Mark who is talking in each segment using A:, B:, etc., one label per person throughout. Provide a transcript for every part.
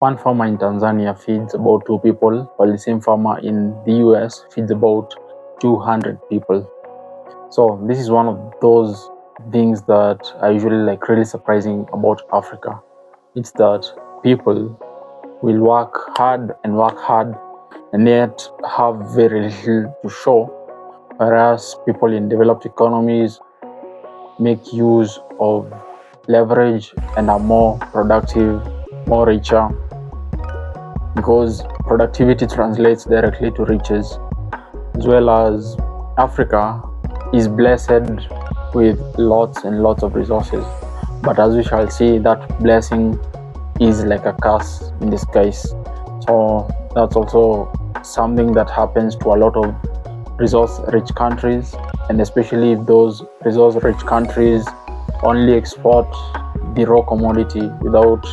A: One farmer in Tanzania feeds about 2 people, while the same farmer in the US feeds about 200 people. So this is one of those things that are usually really surprising about Africa. It's that people will work hard and yet have very little to show, whereas people in developed economies make use of leverage and are more productive, more richer, because productivity translates directly to riches, as well as Africa is blessed with lots and lots of resources. But as we shall see, that blessing is like a curse in disguise. So that's also something that happens to a lot of resource-rich countries, and especially if those resource-rich countries only export the raw commodity without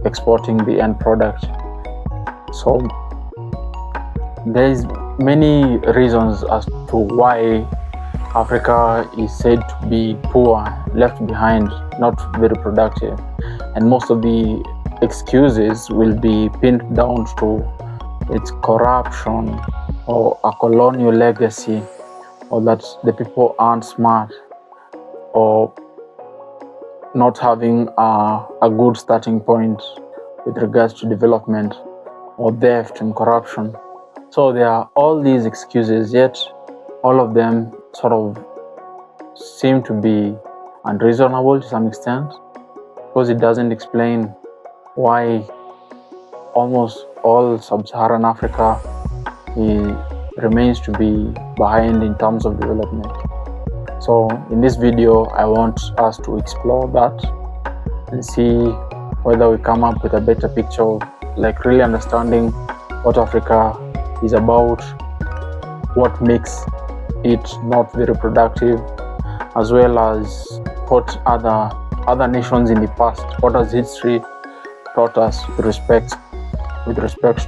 A: exporting the end product. So there's many reasons as to why Africa is said to be poor, left behind, not very productive, and most of the excuses will be pinned down to its corruption or a colonial legacy, or that the people aren't smart, or not having a good starting point with regards to development, or theft and corruption. So there are all these excuses, yet all of them sort of seem to be unreasonable to some extent, because it doesn't explain why almost all sub-Saharan Africa remains to be behind in terms of development. So in this video, I want us to explore that and see whether we come up with a better picture of really understanding what Africa is about, what makes it not very productive, as well as what other nations in the past, what has history taught us with respect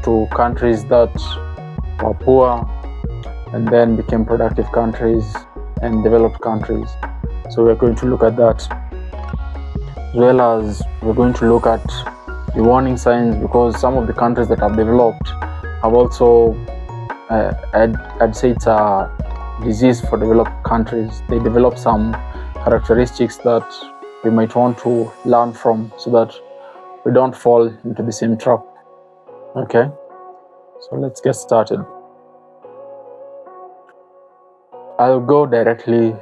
A: to countries that were poor and then became productive countries and developed countries. So we're going to look at that, as well as we're going to look at the warning signs, because some of the countries that have developed have also, I'd say it's a disease for developed countries. They develop some characteristics that we might want to learn from so that we don't fall into the same trap. Okay, so let's get started. I'll go directly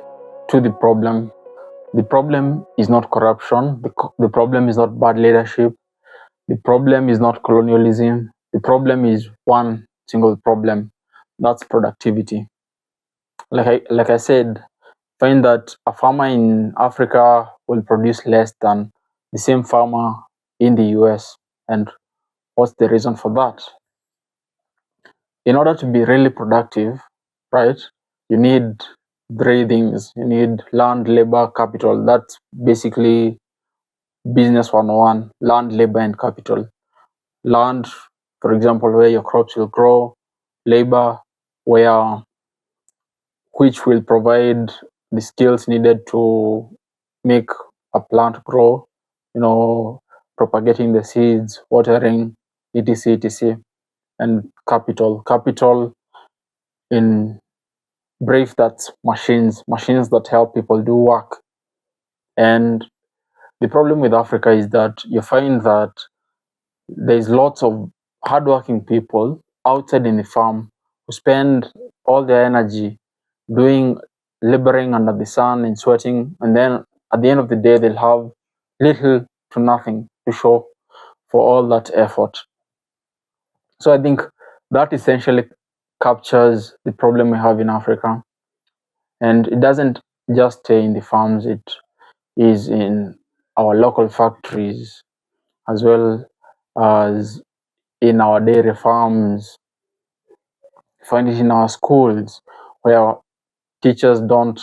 A: to the problem. The problem is not corruption. The problem is not bad leadership. The problem is not colonialism. The problem is one single problem. That's productivity. Like I said, find that a farmer in Africa will produce less than the same farmer in the US. And what's the reason for that? In order to be really productive, right, you need 3 things. You need land, labor, capital. That's basically business 101, land, labor, and capital. Land, for example, where your crops will grow. Labor, which will provide the skills needed to make a plant grow, propagating the seeds, watering, etc, etc. And capital in brief, that's machines that help people do work. And the problem with Africa is that you find that there's lots of hardworking people outside in the farm who spend all their energy laboring under the sun and sweating, and then at the end of the day they'll have little to nothing to show for all that effort. So I think that essentially captures the problem we have in Africa. And it doesn't just stay in the farms, it is in our local factories, as well as in our dairy farms. Find it in our schools, where teachers don't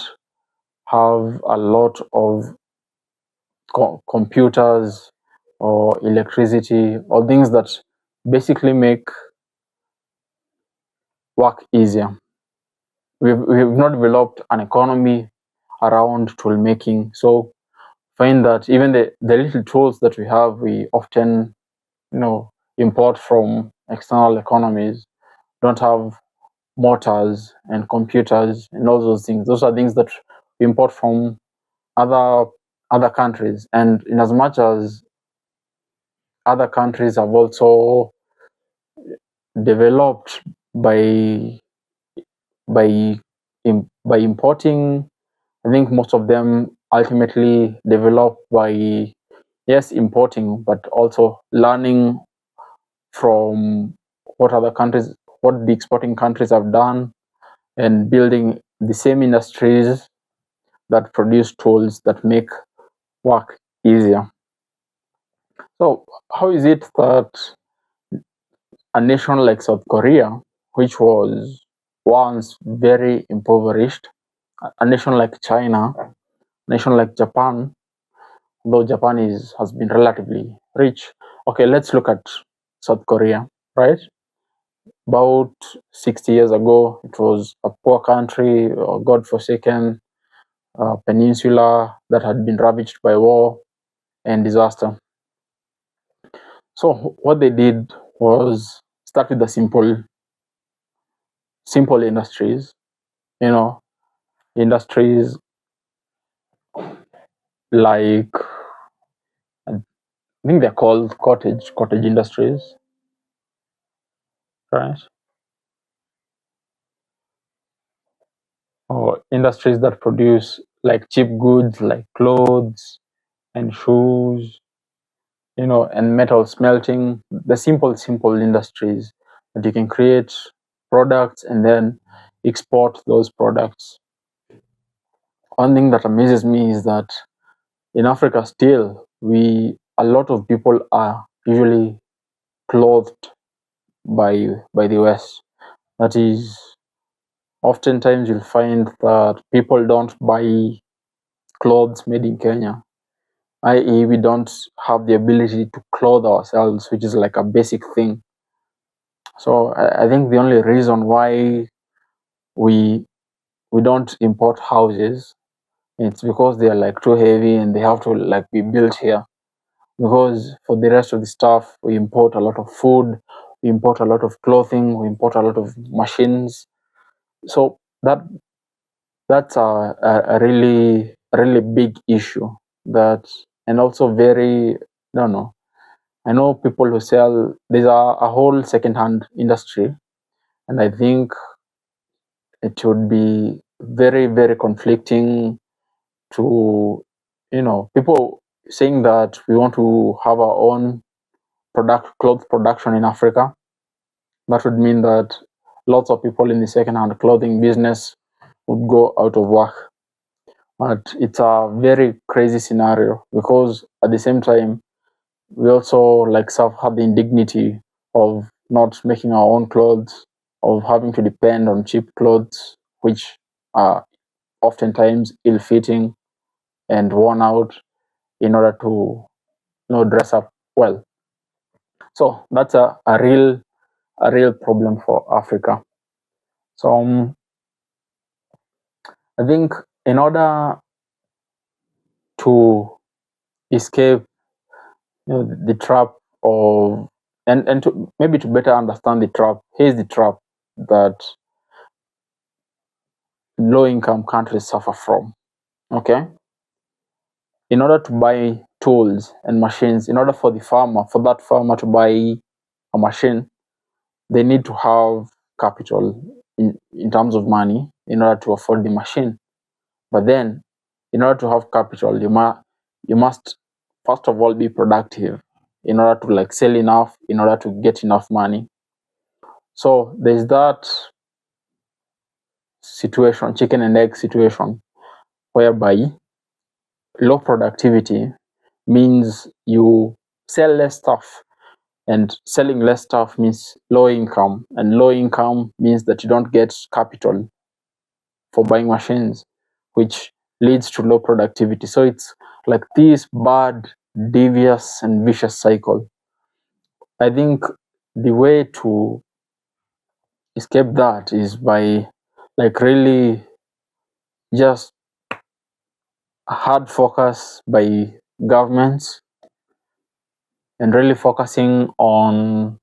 A: have a lot of computers or electricity or things that basically make work easier. We've not developed an economy around tool making. So find that even the little tools that we have, we often import from external economies, don't have motors and computers and all those things. Those are things that we import from other other countries. And in as much as other countries have also developed by by by importing, I think most of them ultimately develop by, yes, importing, but also learning from what the exporting countries have done, and building the same industries that produce tools that make work easier. So, how is it that a nation like South Korea, which was once very impoverished, a nation like China, a nation like Japan, though Japan has been relatively rich. Okay, let's look at South Korea, right? About 60 years ago, it was a poor country, a god-forsaken peninsula that had been ravaged by war and disaster. So what they did was start with the simple industries, industries like, I think they're called cottage industries, right? Or industries that produce like cheap goods like clothes and shoes, and metal smelting, the simple industries that you can create products and then export those products. One thing that amazes me is that in Africa still, a lot of people are usually clothed by the West. That is, oftentimes you'll find that people don't buy clothes made in Kenya, i.e., we don't have the ability to clothe ourselves, which is like a basic thing. So I think the only reason why we we don't import houses, it's because they are like too heavy and they have to like be built here. Because for the rest of the stuff, we import a lot of food, we import a lot of clothing, we import a lot of machines. So that's a really big issue. That, and also very, I don't know. I know people who sell. There's a whole second-hand industry, and I think it would be very very conflicting to, people saying that we want to have our own clothes production in Africa. That would mean that lots of people in the second-hand clothing business would go out of work. But it's a very crazy scenario, because at the same time we also like have the indignity of not making our own clothes, of having to depend on cheap clothes, which are oftentimes ill-fitting and worn out, in order to dress up well. So that's a real problem for Africa. So I think in order to escape the trap of, and to maybe to better understand the trap, here's the trap that low income countries suffer from. Okay, in order to buy tools and machines, in order for that farmer to buy a machine, they need to have capital in terms of money in order to afford the machine. But then, in order to have capital, you must first of all be productive in order to like sell enough, in order to get enough money. So there's that situation, chicken and egg situation, whereby low productivity means you sell less stuff, and selling less stuff means low income, and low income means that you don't get capital for buying machines, which leads to low productivity. So it's like this bad, devious, and vicious cycle. I think the way to escape that is by like really just hard focus by governments and really focusing on,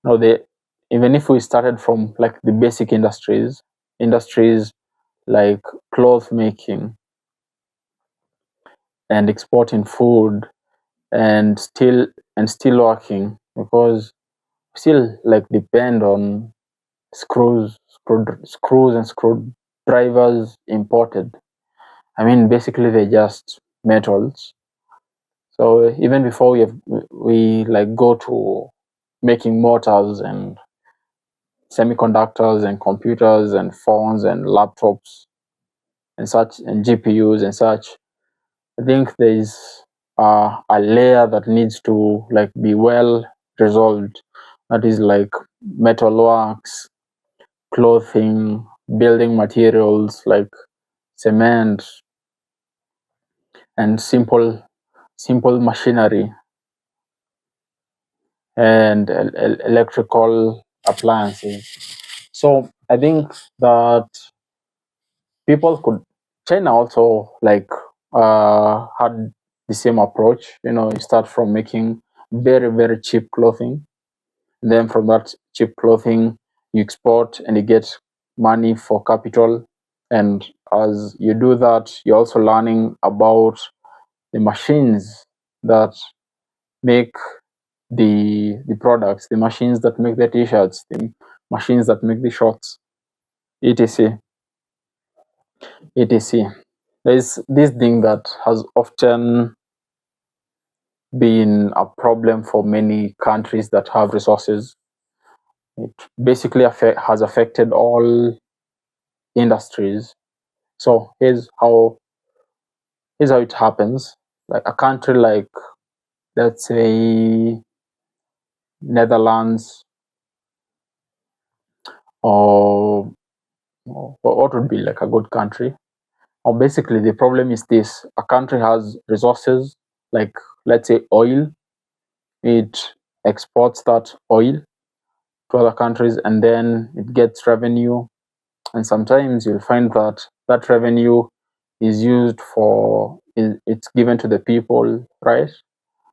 A: the even if we started from like the basic industries like cloth making and exporting food and still working, because we still like depend on screws and screwdrivers imported. I mean, basically they're just metals. So even before we like go to making motors and semiconductors and computers and phones and laptops and such and GPUs and such, I think there is a layer that needs to like be well resolved. That is like metalworks, clothing, building materials like cement, and simple machinery and electrical appliances. So I think that people could China also like had the same approach. You start from making very cheap clothing, and then from that cheap clothing you export and you get money for capital. And as you do that, you're also learning about the machines that make the products, the machines that make the t-shirts, the machines that make the shorts, etc. etc. There's this thing that has often been a problem for many countries that have resources. It basically has affected all industries. So here's how it happens. Like a country like, let's say, Netherlands, or what would be like a good country. Or basically, the problem is this: a country has resources, like, let's say, oil. It exports that oil to other countries, and then it gets revenue. And sometimes you'll find that that revenue is used it's given to the people, right?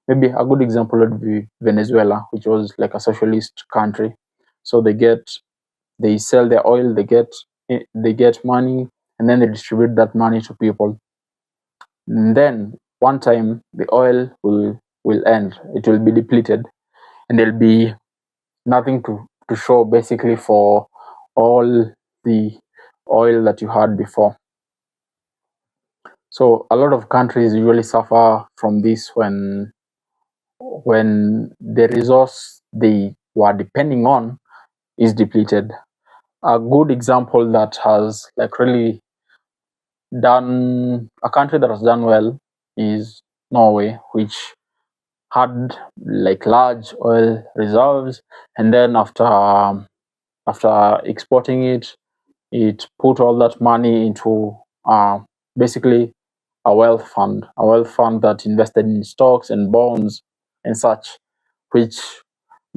A: Maybe a good example would be Venezuela, which was like a socialist country. So they sell their oil, they get money, and then they distribute that money to people. And then one time the oil will end, it will be depleted, and there'll be nothing to show basically for all the oil that you had before. So a lot of countries usually suffer from this when the resource they were depending on is depleted. A good example that has like really done a country that has done well is Norway, which had like large oil reserves, and then after exporting it put all that money into basically a wealth fund that invested in stocks and bonds and such, which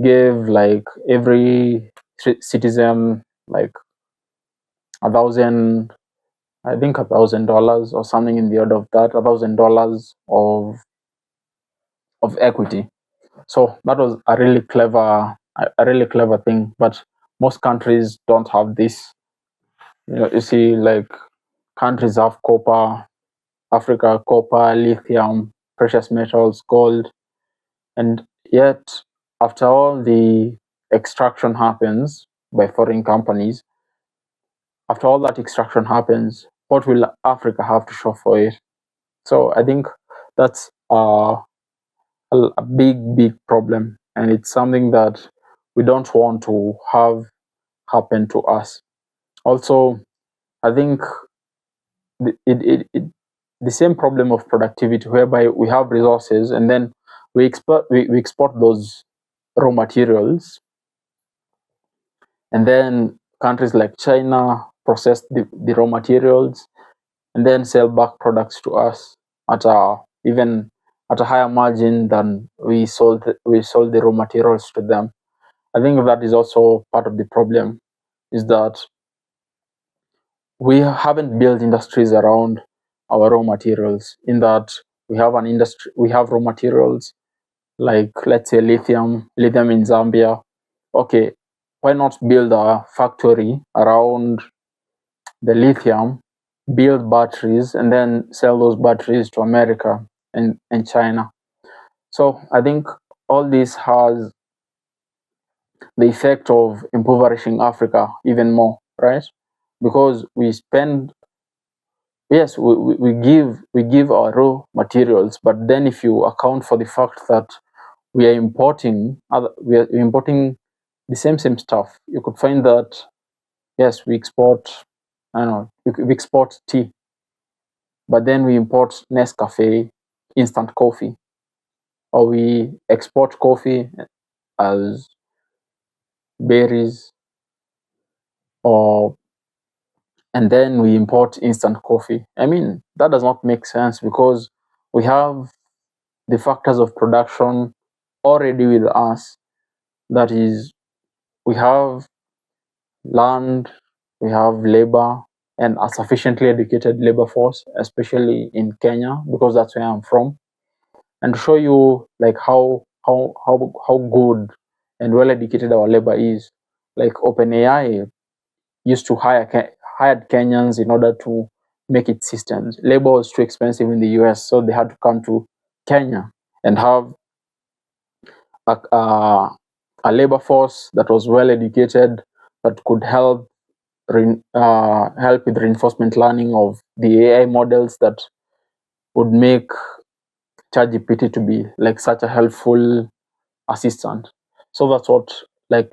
A: gave like every citizen like a thousand, I think $1,000 or something in the order of that, $1,000 of equity. So that was a really clever thing. But most countries don't have this. You see, like, countries have copper, Africa, copper, lithium, precious metals, gold, and yet after all the extraction happens by foreign companies, after all that extraction happens, what will Africa have to show for it? So I think that's a big problem, and it's something that we don't want to have happen to us. Also, I think the same problem of productivity, whereby we have resources and then we export those raw materials, and then countries like China process the raw materials and then sell back products to us at even at a higher margin than we sold the raw materials to them. I think that is also part of the problem, is that we haven't built industries around our raw materials, in that we have raw materials, like let's say lithium in Zambia. Okay, why not build a factory around the lithium, build batteries, and then sell those batteries to America and China? So I think all this has the effect of impoverishing Africa even more, right? Because we spend, yes, we give our raw materials, but then if you account for the fact that we are importing the same stuff, you could find that yes, we export, I don't know, we export tea, but then we import Nescafe instant coffee, or we export coffee as berries, or and then we import instant coffee. I mean, that does not make sense because we have the factors of production already with us. That is, we have land, we have labor, and a sufficiently educated labor force, especially in Kenya, because that's where I'm from. And to show you like how good and well educated our labor is, like OpenAI used to hired Kenyans in order to make its systems. Labor was too expensive in the US, so they had to come to Kenya and have a labor force that was well educated, that could help with reinforcement learning of the AI models that would make ChatGPT to be like such a helpful assistant. So that's what like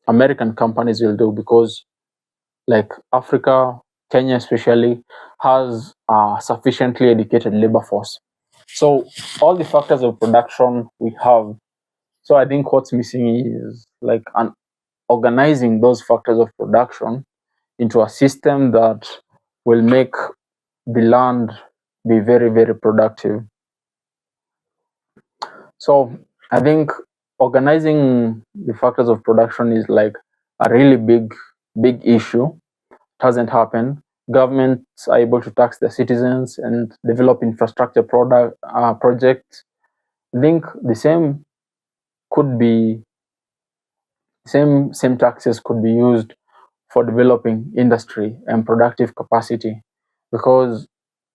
A: American companies will do, because like Africa, Kenya especially, has a sufficiently educated labor force. So all the factors of production we have. So I think what's missing is like organizing those factors of production into a system that will make the land be very, very productive. So I think organizing the factors of production is like a really big issue. It hasn't happened. Governments are able to tax their citizens and develop infrastructure projects. I think the could be same taxes could be used for developing industry and productive capacity, because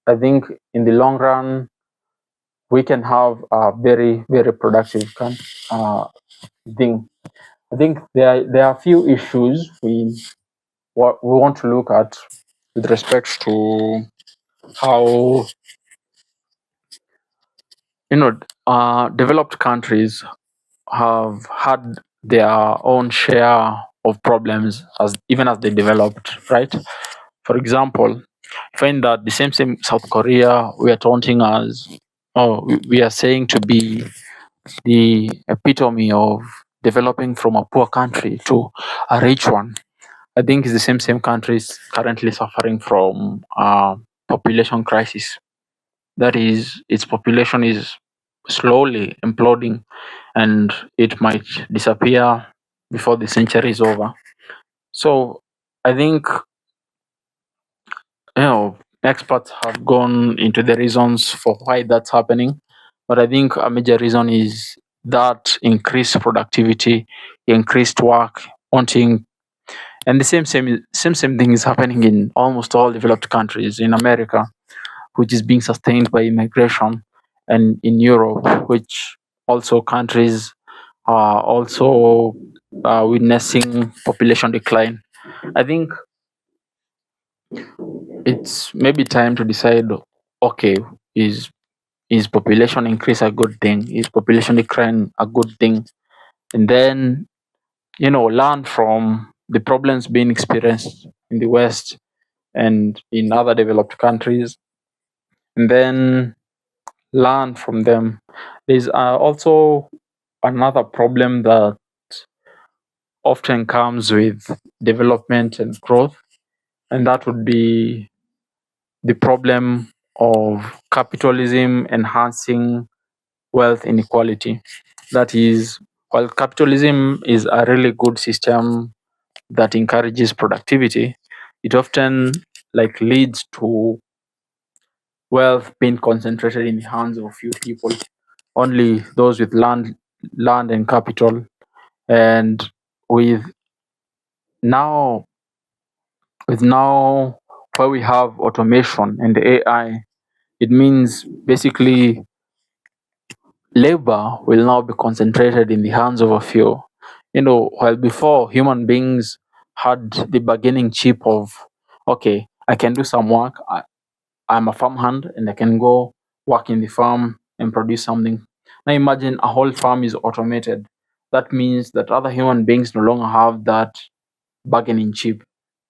A: I think in the long run we can have a very, very productive thing. I think there are a few issues we want to look at with respect to how developed countries have had their own share of problems as even as they developed, right? For example, find that the same South Korea we are taunting as, oh, we are saying to be the epitome of developing from a poor country to a rich one. I think it's the same countries currently suffering from population crisis. That is, its population is slowly imploding, and it might disappear before the century is over. So I think experts have gone into the reasons for why that's happening, but I think a major reason is that increased productivity, increased work, wanting, and the same thing is happening in almost all developed countries. In America, which is being sustained by immigration, and in Europe, which also countries are also witnessing population decline. I think it's maybe time to decide, okay, is is population increase a good thing? Is population decline a good thing? And then, learn from the problems being experienced in the West and in other developed countries, and then learn from them. There's also another problem that often comes with development and growth, and that would be the problem of capitalism enhancing wealth inequality. That is, while capitalism is a really good system that encourages productivity, it often like leads to wealth being concentrated in the hands of few people. only those with land and capital. And with now with now where we have automation and AI, it means basically labor will now be concentrated in the hands of a few. While before human beings had the bargaining chip of, okay, I can do some work, I'm a farmhand and I can go work in the farm and produce something. Now imagine a whole farm is automated. That means that other human beings no longer have that bargaining chip,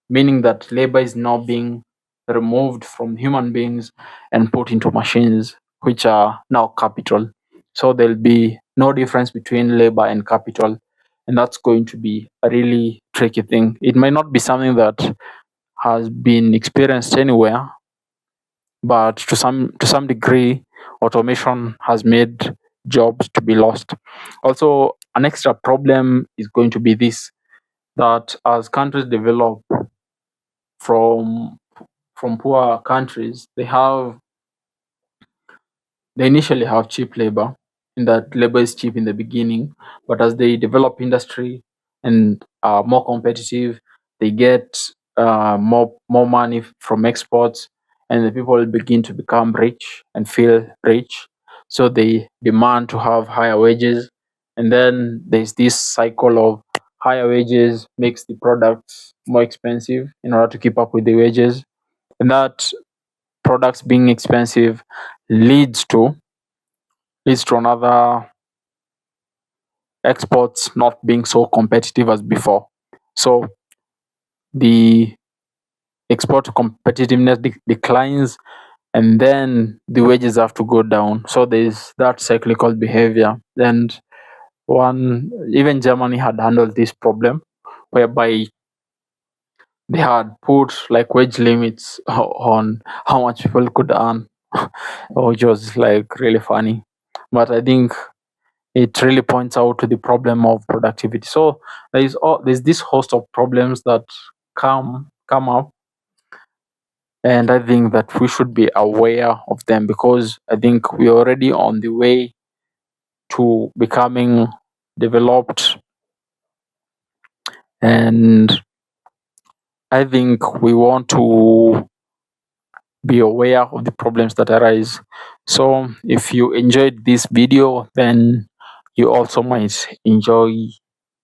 A: meaning that labor is now being removed from human beings and put into machines, which are now capital. So there'll be no difference between labor and capital, and that's going to be a really tricky thing. It may not be something that has been experienced anywhere, but to some degree, automation has made jobs to be lost. Also, an extra problem is going to be this: that as countries develop from from poor countries, they initially have cheap labor, in that labor is cheap in the beginning, but as they develop industry and are more competitive, they get more money from exports, and the people begin to become rich and feel rich. So they demand to have higher wages, and then there's this cycle of higher wages makes the products more expensive in order to keep up with the wages, and that products being expensive leads to another exports not being so competitive as before. So the export competitiveness declines, and then the wages have to go down. So there's that cyclical behavior. And even Germany had handled this problem, whereby they had put like wage limits on how much people could earn, which was like really funny. But I think it really points out to the problem of productivity. So there's this host of problems that come up, and I think that we should be aware of them, because I think we're already on the way to becoming developed, and I think we want to be aware of the problems that arise. So if you enjoyed this video, then you also might enjoy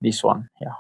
A: this one. Yeah.